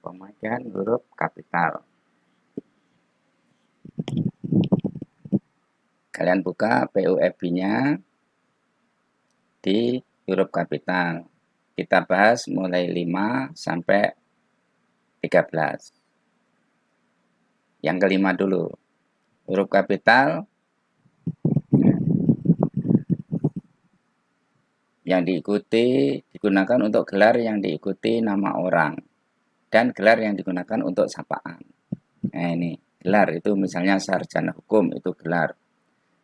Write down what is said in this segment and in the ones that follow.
pemakaian huruf kapital. Kalian buka PUFB-nya di huruf kapital. Kita bahas mulai 5 sampai 13. Yang kelima dulu. Huruf kapital yang digunakan untuk gelar yang diikuti nama orang dan gelar yang digunakan untuk sapaan. Nah, ini gelar itu misalnya sarjana hukum itu gelar.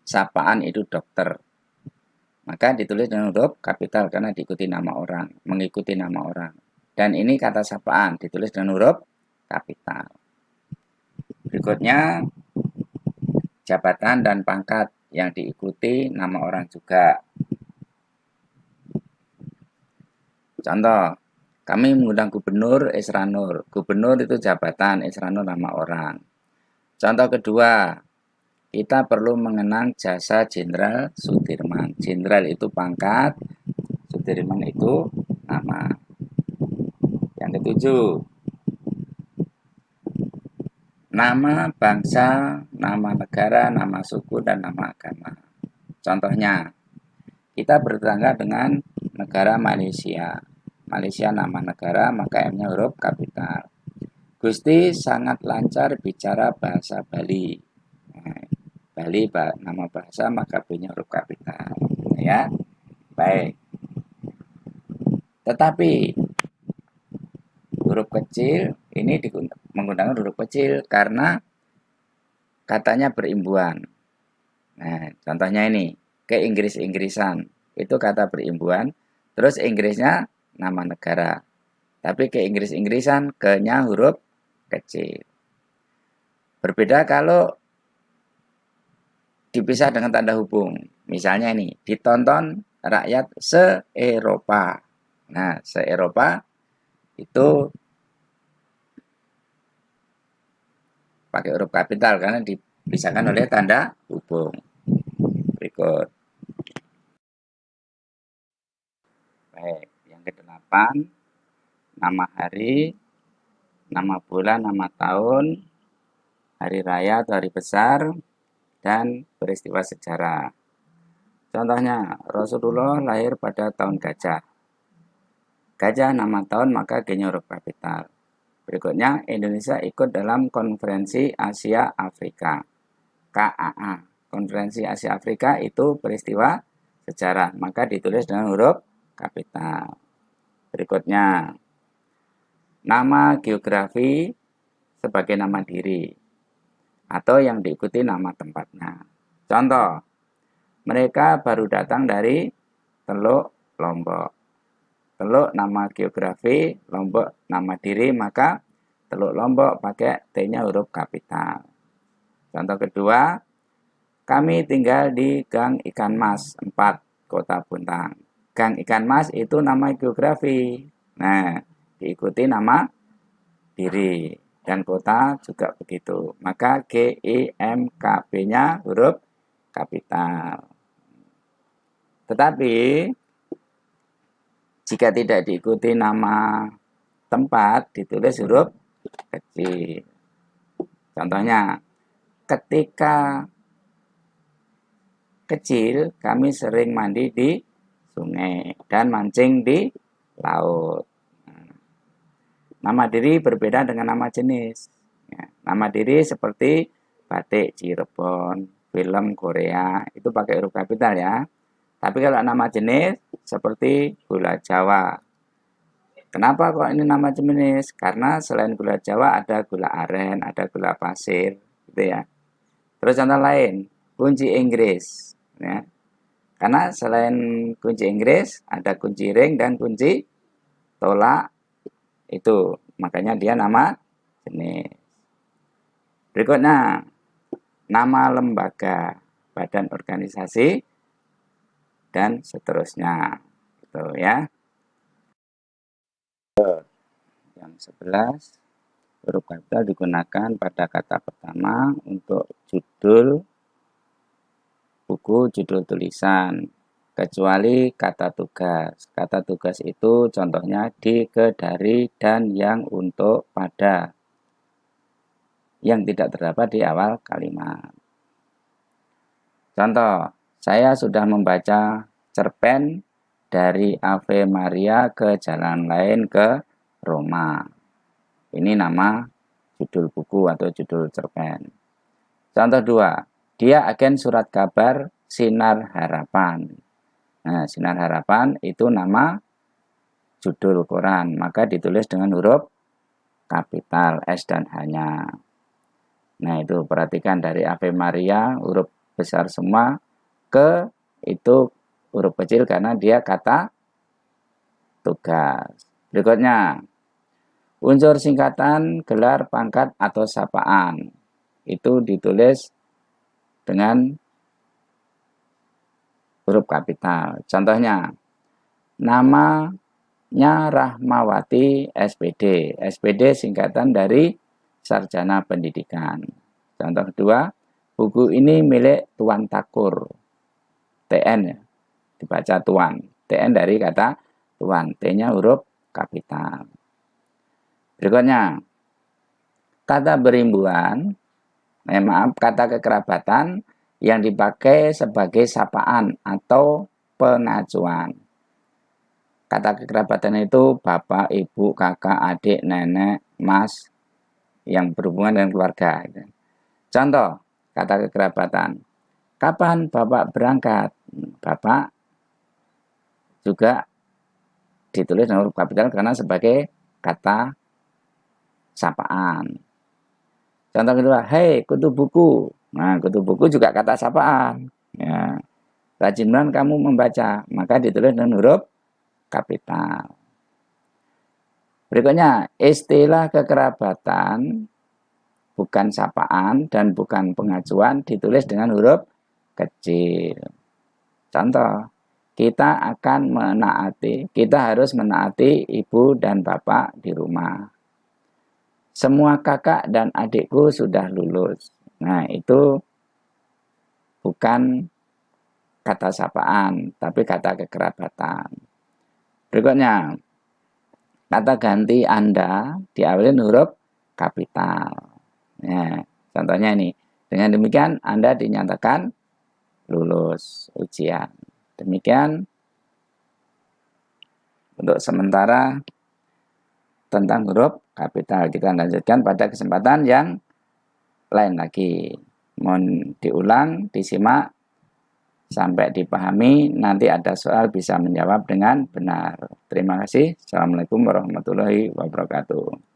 Sapaan itu dokter. Maka ditulis dengan huruf kapital karena diikuti nama orang, mengikuti nama orang. Dan ini kata sapaan ditulis dengan huruf kapital. Berikutnya jabatan dan pangkat yang diikuti nama orang juga. Contoh, kami mengundang Gubernur Esranur. Gubernur itu jabatan, Esranur nama orang. Contoh kedua, kita perlu mengenang jasa Jenderal Sudirman. Jenderal itu pangkat, Sudirman itu nama. Yang ketujuh, nama bangsa, nama negara, nama suku, dan nama agama. Contohnya, kita bertetangga dengan negara Malaysia. Malaysia nama negara, maka M-nya huruf kapital. Gusti sangat lancar bicara bahasa Bali. Nah, Bali nama bahasa, maka B-nya huruf kapital. Ya, baik. Tetapi huruf kecil ini menggunakan huruf kecil karena katanya berimbuhan. Nah, contohnya ini ke Inggris-Inggrisan itu kata berimbuhan. Terus Inggrisnya nama negara. Tapi ke Inggris-Inggrisan ke-nya huruf kecil. Berbeda kalau dipisah dengan tanda hubung. Misalnya ini, ditonton rakyat se-Eropa. Nah, se-Eropa itu pakai huruf kapital karena dipisahkan oleh tanda hubung. Berikut. Baik, yang ke-8, nama hari, nama bulan, nama tahun, hari raya atau hari besar, dan peristiwa sejarah. Contohnya, Rasulullah lahir pada tahun gajah. Gajah nama tahun maka G-nya huruf kapital. Berikutnya, Indonesia ikut dalam Konferensi Asia Afrika. KAA. Konferensi Asia Afrika itu peristiwa sejarah, maka ditulis dengan huruf kapital. Berikutnya, nama geografi sebagai nama diri atau yang diikuti nama tempatnya. Contoh, mereka baru datang dari Teluk Lombok. Teluk nama geografi, Lombok nama diri, maka Teluk Lombok pakai T-nya huruf kapital. Contoh kedua, kami tinggal di Gang Ikan Mas 4, Kota Bontang. Gang Ikan Mas itu nama geografi. Nah, diikuti nama diri. Dan kota juga begitu. Maka GIMKB-nya huruf kapital. Tetapi, jika tidak diikuti nama tempat, ditulis huruf kecil. Contohnya, ketika kecil, kami sering mandi di sungai dan mancing di laut. Nama diri berbeda dengan nama jenis. Ya, nama diri seperti batik Cirebon, film Korea, itu pakai huruf kapital ya. Tapi kalau nama jenis seperti gula Jawa. Kenapa kok ini nama jenis? Karena selain gula Jawa ada gula aren, ada gula pasir, gitu ya. Terus contoh lain, kunci Inggris. Ya. Karena selain kunci Inggris, ada kunci ring dan kunci tolak. Itu, makanya dia nama jenis. Berikutnya, nama lembaga, badan organisasi, dan seterusnya. Itu ya. Yang 11, huruf kapital digunakan pada kata pertama untuk judul buku, judul tulisan. kecuali kata tugas. Kata tugas itu contohnya di, ke, dari, dan, yang, untuk, pada, yang tidak terdapat di awal kalimat. Contoh, saya sudah membaca cerpen dari Ave Maria ke jalan lain ke Roma. Ini nama judul buku atau judul cerpen. Contoh 2, dia agen surat kabar Sinar Harapan. Nah, Sinar Harapan itu nama judul koran, maka ditulis dengan huruf kapital S dan H-nya. Nah, itu perhatikan dari Ave Maria huruf besar semua, ke itu huruf kecil karena dia kata tugas. Berikutnya, unsur singkatan, gelar, pangkat, atau sapaan. Itu ditulis dengan huruf kapital. Contohnya, namanya Rahmawati SPD. SPD singkatan dari Sarjana Pendidikan. Contoh kedua, buku ini milik Tuan Takur. TN ya, dibaca Tuan. TN dari kata Tuan. T-nya huruf kapital. Berikutnya, kata berimbuan, kata kekerabatan yang dipakai sebagai sapaan atau pengacuan. Kata kekerabatan itu bapak, ibu, kakak, adik, nenek, mas, yang berhubungan dengan keluarga. Contoh, kata kekerabatan. Kapan bapak berangkat? Bapak juga ditulis dengan huruf kapital karena sebagai kata sapaan. Contoh kedua, hei kutu buku. Nah, kutu buku juga kata sapaan. Ya. Rajin banget kamu membaca, maka ditulis dengan huruf kapital. Berikutnya, istilah kekerabatan bukan sapaan dan bukan pengacuan ditulis dengan huruf kecil. Contoh, kita harus menaati ibu dan bapak di rumah. Semua kakak dan adikku sudah lulus. Nah, itu bukan kata sapaan, tapi kata kekerabatan. Berikutnya, kata ganti Anda diawali huruf kapital. Ya, contohnya ini. Dengan demikian, Anda dinyatakan lulus ujian. Demikian untuk sementara tentang huruf kapital. Kita lanjutkan pada kesempatan yang lain lagi. Mohon diulang, disimak sampai dipahami. Nanti ada soal bisa menjawab dengan benar. Terima kasih. Assalamualaikum warahmatullahi wabarakatuh.